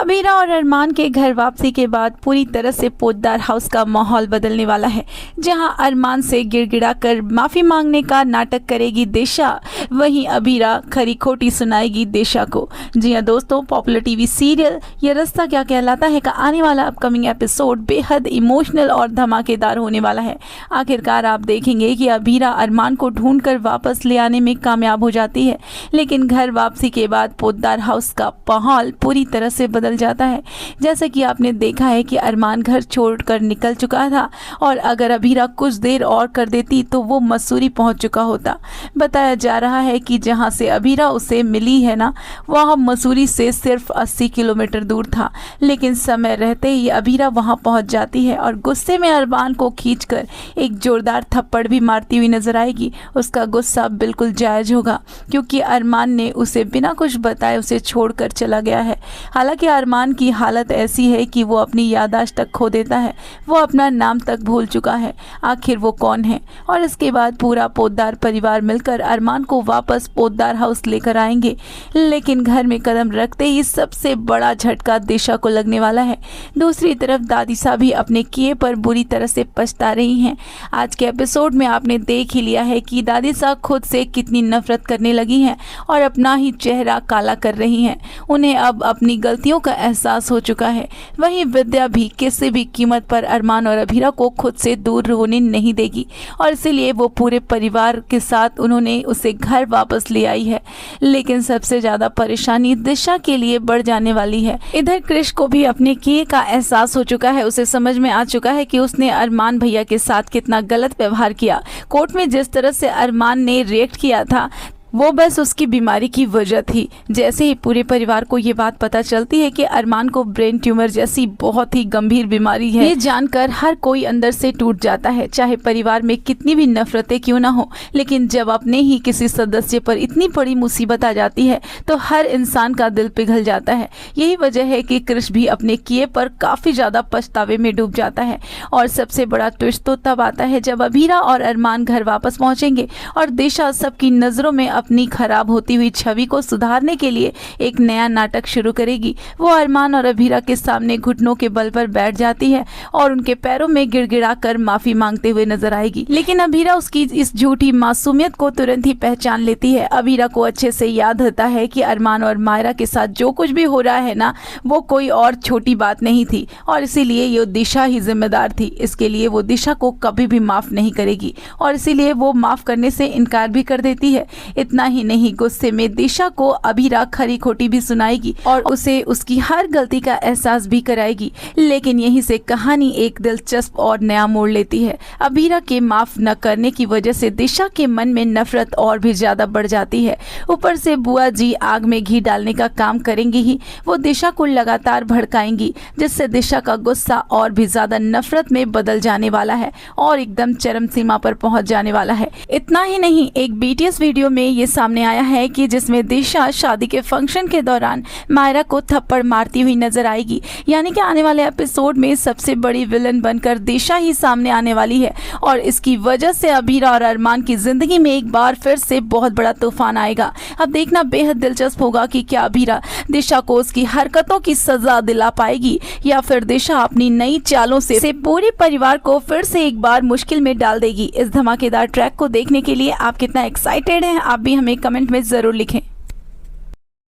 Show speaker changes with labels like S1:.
S1: अबीरा और अरमान के घर वापसी के बाद पूरी तरह से पोद्दार हाउस का माहौल बदलने वाला है। जहां अरमान से गिड़गिड़ा कर माफ़ी मांगने का नाटक करेगी दिशा, वहीं अबीरा खरी खोटी सुनाएगी दिशा को। जी हां दोस्तों, पॉपुलर टीवी सीरियल ये रिश्ता क्या कहलाता है का आने वाला अपकमिंग एपिसोड बेहद इमोशनल और धमाकेदार होने वाला है। आखिरकार आप देखेंगे कि अबीरा अरमान को ढूंढकर वापस ले आने में कामयाब हो जाती है, लेकिन घर वापसी के बाद पोद्दार हाउस का माहौल पूरी तरह से बदल जाता है। जैसा कि आपने देखा है कि अरमान घर छोड़कर निकल चुका था और अगर अबीरा कुछ देर और कर देती तो वो मसूरी पहुंच चुका होता। बताया जा रहा है कि जहां से अबीरा उसे मिली है ना, वह मसूरी से सिर्फ 80 किलोमीटर दूर था, लेकिन समय रहते ही अबीरा वहां पहुंच जाती है और गुस्से में अरमान को खींचकर एक जोरदार थप्पड़ भी मारती हुई नजर आएगी। उसका गुस्सा बिल्कुल जायज होगा क्योंकि अरमान ने उसे बिना कुछ बताए उसे छोड़कर चला गया है। हालांकि अरमान की हालत ऐसी है कि वो अपनी याददाश्त तक खो देता है, वो अपना नाम तक भूल चुका है, आखिर वो कौन है। और इसके बाद पूरा पोद्दार परिवार मिलकर अरमान को वापस पोद्दार हाउस लेकर आएंगे, लेकिन घर में कदम रखते ही सबसे बड़ा झटका दिशा को लगने वाला है। दूसरी तरफ दादीसा भी अपने किए पर बुरी तरह से पछता रही हैं। आज के एपिसोड में आपने देख ही लिया है कि दादीसा खुद से कितनी नफरत करने लगी हैं और अपना ही चेहरा काला कर रही हैं। उन्हें अब अपनी गलतियों का एहसास हो चुका है। वहीं विद्या भी किसी भी कीमत पर अरमान और अबीरा को खुद से दूर होने नहीं देगी और इसीलिए वो पूरे परिवार के साथ उन्होंने उसे घर वापस ले आई है। लेकिन सबसे ज़्यादा परेशानी दिशा के लिए बढ़ जाने वाली है। इधर क्रिश को भी अपने किए का एहसास हो चुका है। उसे समझ में आ चुका है कि उसने अरमान भैया के साथ कितना गलत व्यवहार किया। कोर्ट में जिस तरह से अरमान ने रिएक्ट किया था वो बस उसकी बीमारी की वजह थी। जैसे ही पूरे परिवार को ये बात पता चलती है कि अरमान को ब्रेन ट्यूमर जैसी बहुत ही गंभीर बीमारी है, ये जानकर हर कोई अंदर से टूट जाता है। चाहे परिवार में कितनी भी नफरतें क्यों ना हो, लेकिन जब अपने ही किसी सदस्य पर इतनी बड़ी मुसीबत आ जाती है तो हर इंसान का दिल पिघल जाता है। यही वजह है कि कृष भी अपने किए पर काफ़ी ज़्यादा पछतावे में डूब जाता है। और सबसे बड़ा ट्विस्ट तो तब आता है जब अबीरा और अरमान घर वापस पहुँचेंगे और दिशा सबकी नज़रों में अपनी खराब होती हुई छवि को सुधारने के लिए एक नया नाटक शुरू करेगी। वो अरमान और अबीरा के सामने घुटनों के बल पर बैठ जाती है और उनके पैरों में गिड़गिड़ा कर माफी मांगते हुए नजर आएगी। लेकिन अबीरा उसकी इस झूठी मासूमियत को तुरंत ही पहचान लेती है। अबीरा को अच्छे से याद होता है कि अरमान और मायरा के साथ जो कुछ भी हो रहा है ना, वो कोई और छोटी बात नहीं थी और इसीलिए ये दिशा ही जिम्मेदार थी। इसके लिए वो दिशा को कभी भी माफ नहीं करेगी और इसीलिए वो माफ करने से इनकार भी कर देती है। इतना ही नहीं, गुस्से में दिशा को अबीरा खरी खोटी भी सुनाएगी और उसे उसकी हर गलती का एहसास भी कराएगी। लेकिन यहीं से कहानी एक दिलचस्प और नया मोड़ लेती है। अबीरा के माफ न करने की वजह से दिशा के मन में नफरत और भी ज्यादा बढ़ जाती है। ऊपर से बुआ जी आग में घी डालने का काम करेंगी ही। वो दिशा को लगातार भड़काएंगी, जिससे दिशा का गुस्सा और भी ज्यादा नफरत में बदल जाने वाला है और एकदम चरम सीमा पर पहुंच जाने वाला है। इतना ही नहीं, एक BTS वीडियो में ये सामने आया है कि जिसमें दिशा शादी के फंक्शन के दौरान मायरा को थप्पड़ मारती हुई नजर आएगी। यानी कि आने वाले एपिसोड में सबसे बड़ी विलन बनकर दिशा ही सामने आने वाली है और इसकी वजह से अबीरा और अरमान की जिंदगी में एक बार फिर से बहुत बड़ा तूफान आएगा। अब देखना बेहद दिलचस्प होगा कि क्या अबीरा दिशा को उसकी हरकतों की सजा दिला पाएगी या फिर दिशा अपनी नई चालों से पूरे परिवार को फिर से एक बार मुश्किल में डाल देगी। इस धमाकेदार ट्रैक को देखने के लिए आप कितना एक्साइटेड हैं, आप भी हमें कमेंट में ज़रूर लिखें।